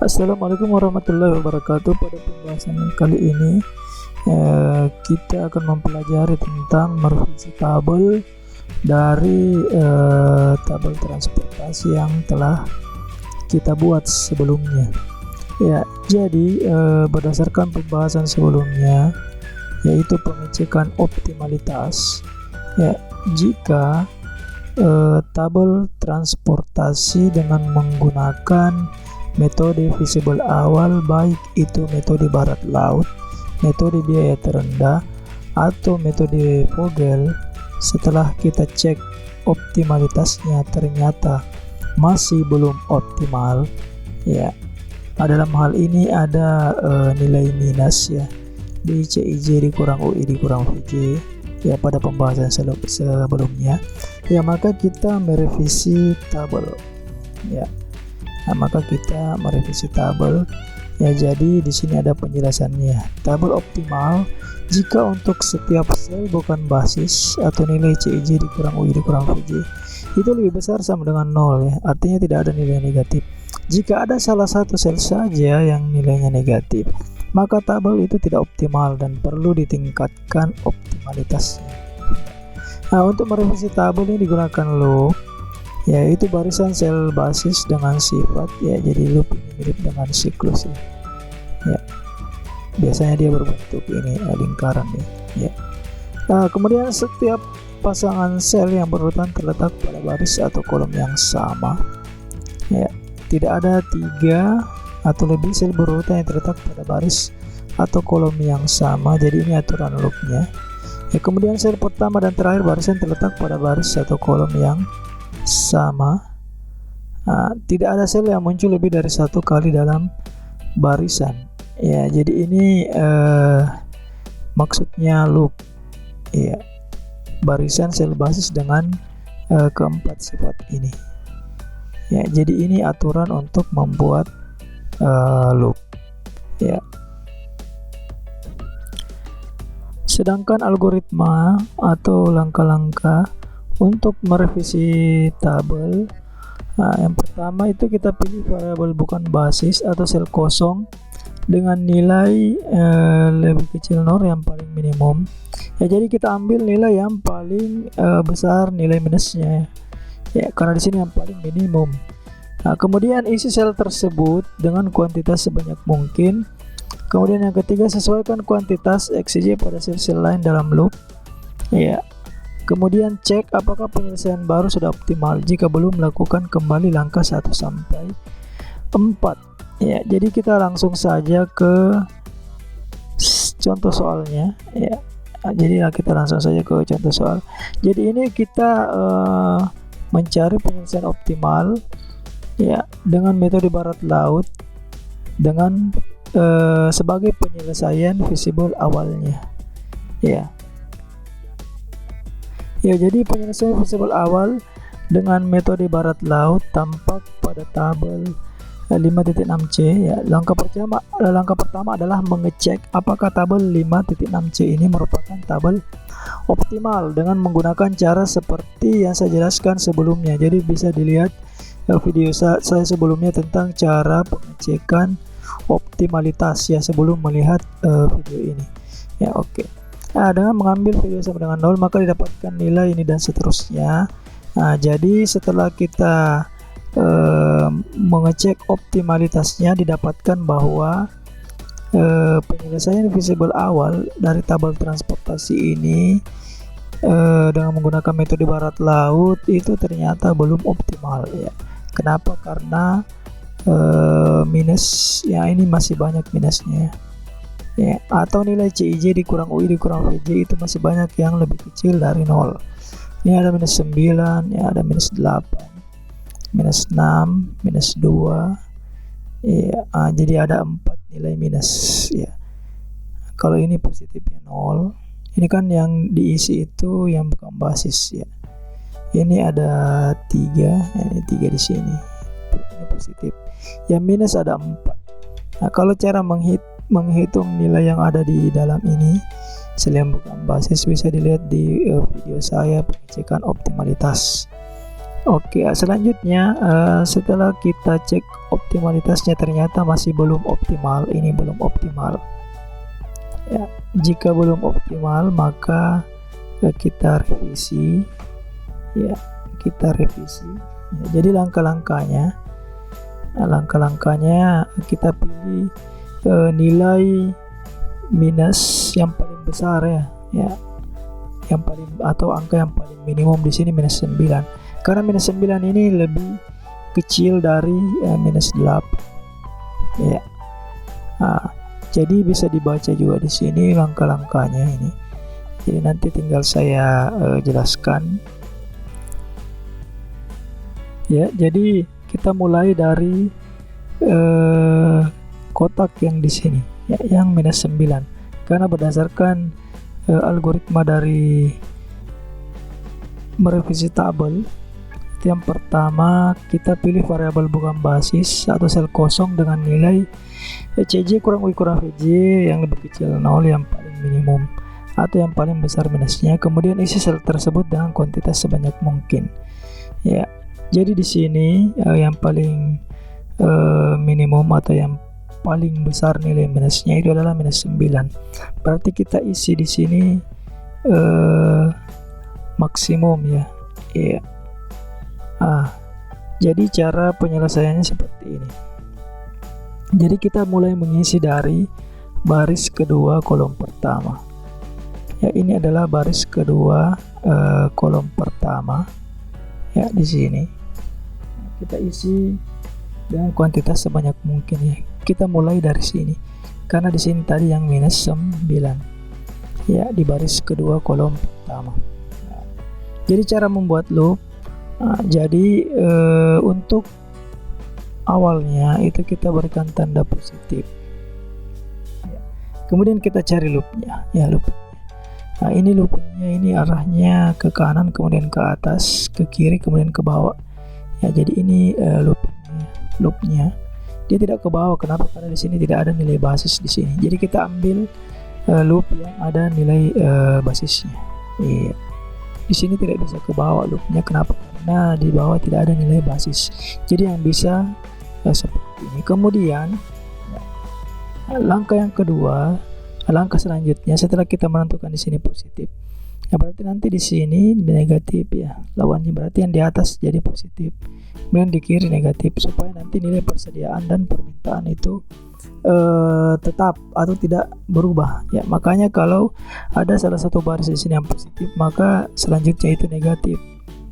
Assalamualaikum warahmatullahi wabarakatuh. Pada pembahasan kali ini kita akan mempelajari tentang merevisi tabel dari tabel transportasi yang telah kita buat sebelumnya. Ya, jadi berdasarkan pembahasan sebelumnya, yaitu pengecekan optimalitas. Ya, jika tabel transportasi dengan menggunakan metode visible awal, baik itu metode barat laut, metode biaya terendah, atau metode Vogel, setelah kita cek optimalitasnya ternyata masih belum optimal, ya. Dalam hal ini ada nilai minus, ya, di CIJ dikurang UI dikurang VJ, ya, pada pembahasan sebelumnya, ya, maka kita merevisi tabel, ya. Maka kita merevisi tabel, ya. Jadi di sini ada penjelasannya. Tabel optimal jika untuk setiap sel bukan basis atau nilai CIJ dikurang UI dikurang VJ itu lebih besar sama dengan 0, ya. Artinya tidak ada nilai negatif. Jika ada salah satu sel saja yang nilainya negatif, maka tabel itu tidak optimal dan perlu ditingkatkan optimalitasnya. Nah, untuk merevisi tabel ini digunakan loop, yaitu barisan sel basis dengan sifat, ya. Jadi loop ini mirip dengan siklus, ya. Biasanya dia berbentuk ini lingkaran, ya. Nah, kemudian setiap pasangan sel yang berurutan terletak pada baris atau kolom yang sama, ya. Tidak ada 3 atau lebih sel berurutan yang terletak pada baris atau kolom yang sama. Jadi ini aturan loopnya, ya. Kemudian sel pertama dan terakhir barisan terletak pada baris atau kolom yang sama. Tidak ada sel yang muncul lebih dari 1 kali dalam barisan, ya. Jadi ini maksudnya loop, ya, barisan sel basis dengan keempat sifat ini, ya. Jadi ini aturan untuk membuat loop, ya. Sedangkan algoritma atau langkah-langkah untuk merevisi tabel, yang pertama itu kita pilih variabel bukan basis atau sel kosong dengan nilai lebih kecil 0 yang paling minimum, ya. Jadi kita ambil nilai yang paling besar nilai minusnya, ya, karena di sini yang paling minimum. Kemudian isi sel tersebut dengan kuantitas sebanyak mungkin. Kemudian yang ketiga, sesuaikan kuantitas XJ pada sel-sel lain dalam loop, ya. Kemudian cek apakah penyelesaian baru sudah optimal. Jika belum, lakukan kembali langkah 1 sampai 4, ya. Jadi kita langsung saja ke contoh soalnya, ya. Jadi kita langsung saja ke contoh soal. Jadi ini kita mencari penyelesaian optimal, ya, dengan metode barat laut dengan sebagai penyelesaian visible awalnya, ya. Ya, jadi penyelesaian visible awal dengan metode barat laut tampak pada tabel 5.6c, ya. Langkah pertama adalah mengecek apakah tabel 5.6c ini merupakan tabel optimal dengan menggunakan cara seperti yang saya jelaskan sebelumnya. Jadi bisa dilihat video saya sebelumnya tentang cara pengecekan optimalitas, ya, sebelum melihat video ini, ya. Oke. Dengan mengambil video sama dengan 0 maka didapatkan nilai ini dan seterusnya. Jadi setelah kita mengecek optimalitasnya, didapatkan bahwa penyelesaian visible awal dari tabel transportasi ini dengan menggunakan metode barat laut itu ternyata belum optimal, ya. Kenapa? Karena minus, ya, ini masih banyak minusnya, ya. Atau nilai CIJ dikurang UI dikurang VJ itu masih banyak yang lebih kecil dari 0. Ini ada minus 9, ya, ada minus 8, minus 6, minus 2, ya. Jadi ada 4 nilai minus, ya. Kalau ini positifnya 0, ini kan yang diisi itu yang bukan basis, ya. Ini ada 3, ini 3 di sini, ini positif. Yang minus ada 4. Kalau cara menghitung nilai yang ada di dalam ini selain bukan basis bisa dilihat di video saya pengecekan optimalitas. Oke, selanjutnya setelah kita cek optimalitasnya ternyata masih belum optimal. Ini belum optimal. Ya, jika belum optimal maka kita revisi. Ya, kita revisi. Ya, jadi langkah-langkahnya kita pilih nilai minus yang paling besar ya, yang paling atau angka yang paling minimum di sini minus 9. Karena minus 9 ini lebih kecil dari minus 8 ya. Jadi bisa dibaca juga di sini langkah-langkahnya ini. Jadi nanti tinggal saya jelaskan ya. Jadi kita mulai dari kotak yang di sini ya, yang minus 9, karena berdasarkan algoritma dari merevisi tabel. Yang pertama kita pilih variabel bukan basis atau sel kosong dengan nilai CJ kurang UI kurang VJ yang lebih kecil 0, yang paling minimum, atau yang paling besar minusnya. Kemudian isi sel tersebut dengan kuantitas sebanyak mungkin ya. Jadi di sini yang paling minimum atau yang paling besar nilai minusnya itu adalah minus 9. Berarti kita isi di sini maksimum ya. Iya. Jadi cara penyelesaiannya seperti ini. Jadi kita mulai mengisi dari baris kedua kolom pertama. Ya, ini adalah baris kedua kolom pertama. Ya, di sini kita isi dengan kuantitas sebanyak mungkin ya. Kita mulai dari sini. Karena di sini tadi yang minus 9. Ya, di baris kedua kolom pertama. Jadi cara membuat loop. Jadi untuk awalnya itu kita berikan tanda positif ya. Kemudian kita cari loopnya ya, loop. Ini loopnya, ini arahnya ke kanan, kemudian ke atas, ke kiri, kemudian ke bawah ya. Jadi ini loopnya dia tidak ke bawah. Kenapa? Karena di sini tidak ada nilai basis di sini. Jadi kita ambil loop yang ada nilai basisnya ya. Di sini tidak bisa ke bawah loopnya. Kenapa? Karena di bawah tidak ada nilai basis. Jadi yang bisa seperti ini. Kemudian langkah yang kedua, langkah selanjutnya setelah kita menentukan di sini positif, ya berarti nanti di sini negatif ya, lawannya berarti yang di atas jadi positif, kemudian di kiri negatif, supaya nanti nilai persediaan dan permintaan itu tetap atau tidak berubah ya. Makanya kalau ada salah satu baris di sini yang positif, maka selanjutnya itu negatif.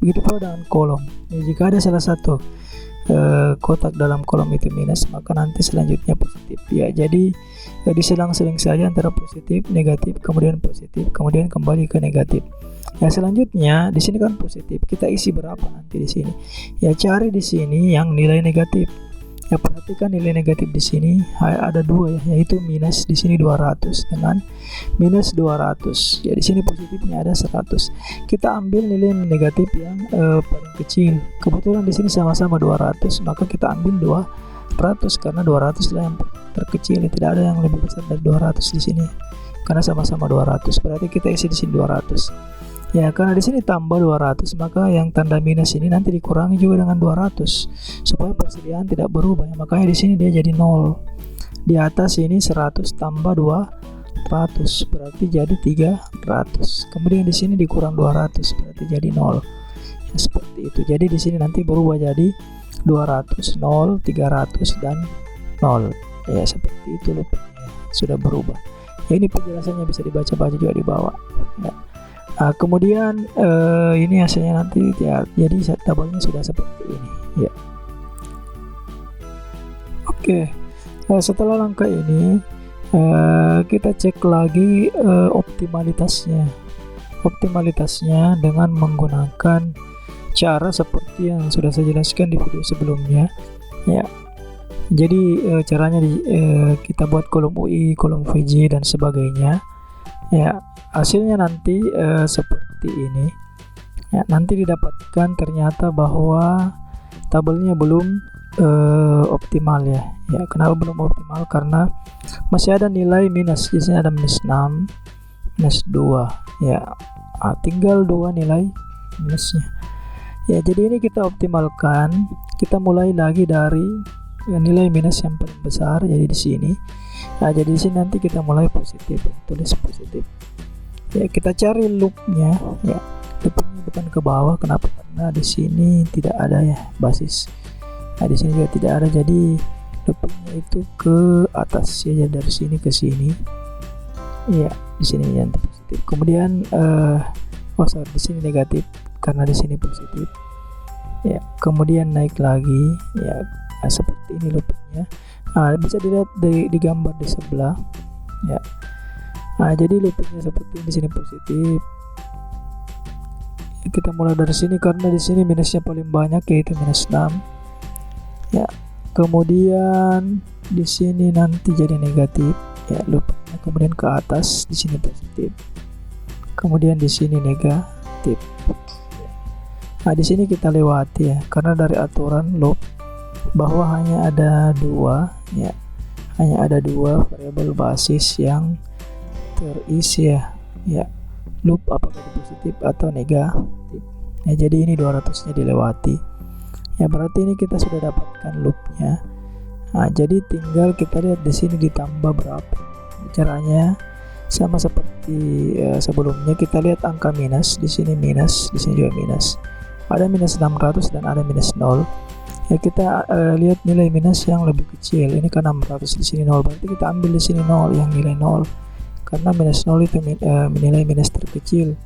Begitu pula dengan kolom ya, jika ada salah satu kotak dalam kolom itu minus, maka nanti selanjutnya positif ya. Jadi diselang-seling saja antara positif negatif, kemudian positif, kemudian kembali ke negatif ya. Selanjutnya di sini kan positif, kita isi berapa nanti di sini ya, cari di sini yang nilai negatif ya. Perhatikan nilai negatif di sini ada dua ya, yaitu minus di sini 200 dengan minus 200 ya. Di sini positifnya ada 100. Kita ambil nilai negatif yang paling kecil. Kebetulan di sini sama-sama 200, maka kita ambil 200 karena 200 lah yang terkecil. Tidak ada yang lebih besar dari 200 di sini karena sama-sama 200. Berarti kita isi di sini 200. Ya, karena di sini tambah 200, maka yang tanda minus ini nanti dikurangi juga dengan 200 supaya persediaan tidak berubah ya. Makanya di sini dia jadi 0. Di atas ini 100 tambah 200 berarti jadi 300. Kemudian di sini dikurang 200 berarti jadi 0. Ya, seperti itu. Jadi di sini nanti berubah jadi 200, 0, 300 dan 0. Ya, seperti itu loh. Ya, sudah berubah. Ya, ini penjelasannya bisa dibaca-baca juga di bawah. Ya. Kemudian ini hasilnya nanti ya, jadi tabelnya sudah seperti ini ya. Oke, setelah langkah ini kita cek lagi optimalitasnya dengan menggunakan cara seperti yang sudah saya jelaskan di video sebelumnya ya. Jadi caranya kita buat kolom UI, kolom VJ dan sebagainya ya. Hasilnya nanti seperti ini ya. Nanti didapatkan ternyata bahwa tabelnya belum optimal ya. Kenapa belum optimal? Karena masih ada nilai minus. Di sini ada minus 6, minus 2 ya. Tinggal 2 nilai minusnya. Ya, jadi ini kita optimalkan. Kita mulai lagi dari nilai minus yang paling besar, jadi di sini. Nah, jadi di sini nanti kita mulai positif, tulis positif. Ya, kita cari loopnya. Ya, loopnya bukan ke bawah. Kenapa? Karena di sini tidak ada ya basis. Nah, di sini juga tidak ada, jadi loopnya itu ke atas ya, dari sini ke sini. Ya, di sini yang positif. Kemudian di sini negatif karena di sini positif. Ya, kemudian naik lagi ya. Nah, seperti ini loopnya. Nah, bisa dilihat di gambar di sebelah ya. Nah, jadi loopnya seperti ini, di sini positif. Kita mulai dari sini karena di sini minusnya paling banyak, yaitu minus 6 ya. Kemudian di sini nanti jadi negatif ya loopnya, kemudian ke atas di sini positif, kemudian di sini negatif. Nah, di sini kita lewati ya, karena dari aturan loop bahwa hanya ada dua ya, hanya ada dua variabel basis yang terisi ya, loop apakah positif atau negatif ya. Jadi ini 200-nya dilewati ya, berarti ini kita sudah dapatkan loopnya. Nah, jadi tinggal kita lihat di sini ditambah berapa. Caranya sama seperti sebelumnya, kita lihat angka minus, di sini minus, di sini juga minus. Ada minus 600 dan ada minus 0. Ya, kita lihat nilai minus yang lebih kecil. Ini kan 600, di sini 0. Berarti kita ambil di sini 0, yang nilai 0. Karena minus 0 itu nilai minus terkecil.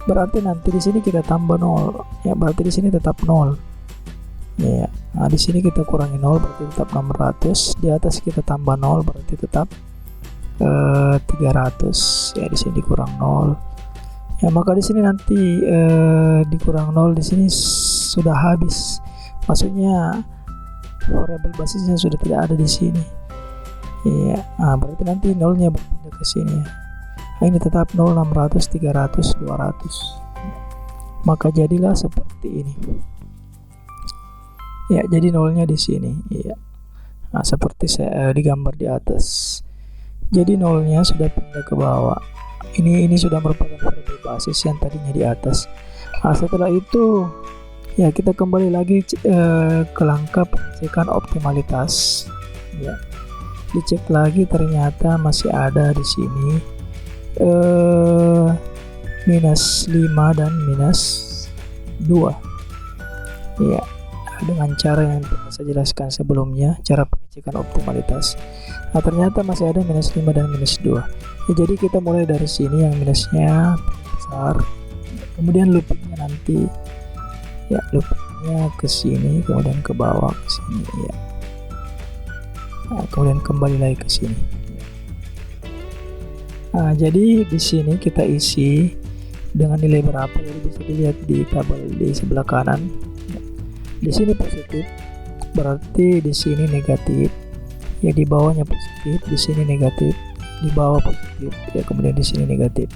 Berarti nanti di sini kita tambah 0. Ya, berarti di sini tetap 0. Ya. Nah, di sini kita kurangi 0, berarti tetap 600. Di atas kita tambah 0, berarti tetap 300 ya. Di sini dikurang 0 ya, maka di sini nanti dikurang 0, di sini sudah habis, maksudnya variabel basisnya sudah tidak ada di sini ya. Nah, berarti nanti 0-nya berpindah ke sini ya. Nah, ini tetap 0, 600, 300, 200, maka jadilah seperti ini ya. Jadi 0-nya di sini ya. Nah, seperti saya digambar di atas. Jadi 0-nya sudah pindah ke bawah. Ini sudah merupakan variabel basis yang tadinya di atas. Nah, setelah itu ya kita kembali lagi ke langkah pengecekan optimalitas ya. Dicek lagi, ternyata masih ada di sini minus 5 dan minus 2 ya. Dengan cara yang saya jelaskan sebelumnya, cara pengecekan optimalitas. Nah, ternyata masih ada minus 5 dan minus 2 ya. Jadi kita mulai dari sini, yang minusnya besar, kemudian loopingnya nanti ya, loopingnya ke sini, kemudian ke bawah ke sini ya. Nah, kemudian kembali lagi ke sini. Nah, jadi di sini kita isi dengan nilai berapa, jadi bisa dilihat di tabel di sebelah kanan. Di sini positif, berarti di sini negatif ya, di bawahnya positif, di sini negatif, di bawah positif ya, kemudian di sini negatif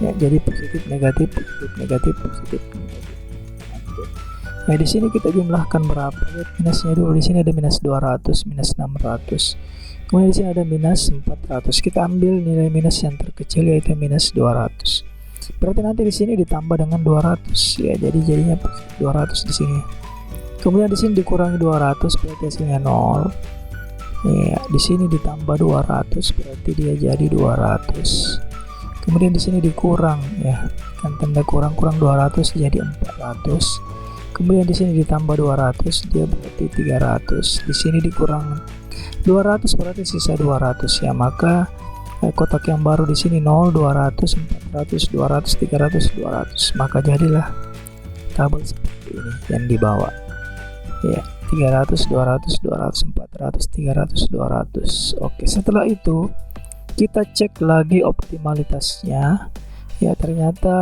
ya. Jadi positif negatif, positif negatif, positif negatif. Nah, di sini kita jumlahkan berapa, lihat minusnya dulu. Di sini ada minus 200, minus 600, kemudian di sini ada minus 400. Kita ambil nilai minus yang terkecil, yaitu minus 200. Berarti nanti di sini ditambah dengan 200 ya, jadi jadinya 200 di sini. Kemudian di sini dikurangi 200, berarti hasilnya 0 ya. Di sini ditambah 200, berarti dia jadi 200. Kemudian di sini dikurang ya, kan tanda kurang 200 jadi 400. Kemudian di sini ditambah 200, dia berarti 300. Di sini dikurang 200, berarti sisa 200 ya. Maka kotak yang baru di sini 0, 200, 400, 200, 300, 200. Maka jadilah tabel seperti ini yang dibawa ya, 300, 200, 200, 400, 300, 200. Oke, setelah itu kita cek lagi optimalitasnya ya. Ternyata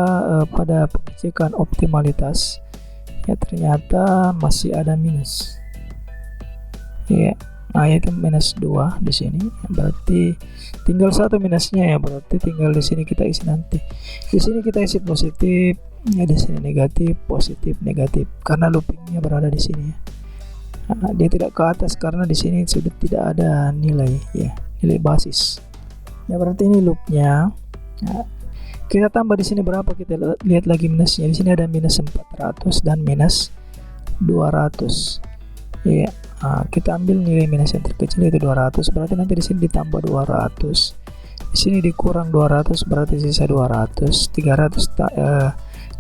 pada pengecekan optimalitas ya, ternyata masih ada minus ya. Nah, itu minus 2 di sini, berarti tinggal satu minusnya ya. Berarti tinggal di sini kita isi nanti. Di sini kita isi positif ya, di sini negatif, positif, negatif, karena loopingnya berada di sini ya. Nah, dia tidak ke atas karena di sini sudah tidak ada nilai ya, nilai basis ya. Berarti ini loopnya. Nah, Kita tambah di sini berapa, kita lihat lagi minusnya. Di sini ada minus 400 dan minus 200 ya. Kita ambil nilai minus yang terkecil itu 200, berarti nanti di sini ditambah 200, di sini dikurang 200, berarti sisa 200. 300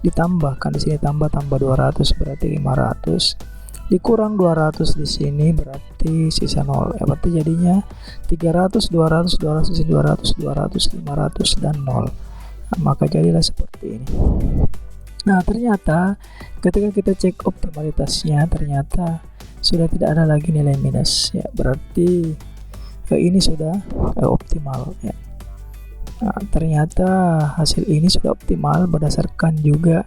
ditambahkan di sini, tambah 200 berarti 500, dikurang 200 di sini berarti sisa 0 ya. Berarti jadinya 300, 200, 200, 200, 200, 500 dan 0. Maka jadilah seperti ini. Nah, ternyata ketika kita cek optimalitasnya, ternyata sudah tidak ada lagi nilai minus ya. Berarti ini sudah optimal ya. Nah, ternyata hasil ini sudah optimal berdasarkan juga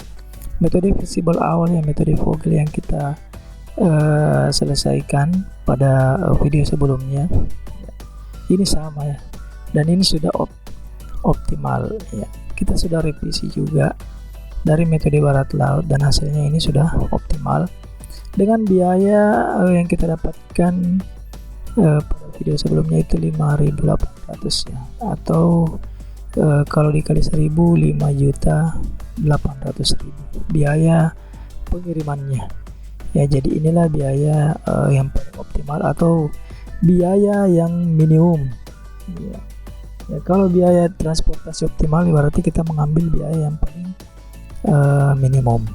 metode visible awal ya, metode Vogel yang kita selesaikan pada video sebelumnya. Ini sama ya, dan ini sudah optimal ya. Kita sudah revisi juga dari metode barat laut dan hasilnya ini sudah optimal dengan biaya yang kita dapatkan pada video sebelumnya itu 5.800 ya, atau kalau dikali 1.000 5.800.000 biaya pengirimannya ya. Jadi inilah biaya yang paling optimal atau biaya yang minimum ya. Kalau biaya transportasi optimal berarti kita mengambil biaya yang paling minimum.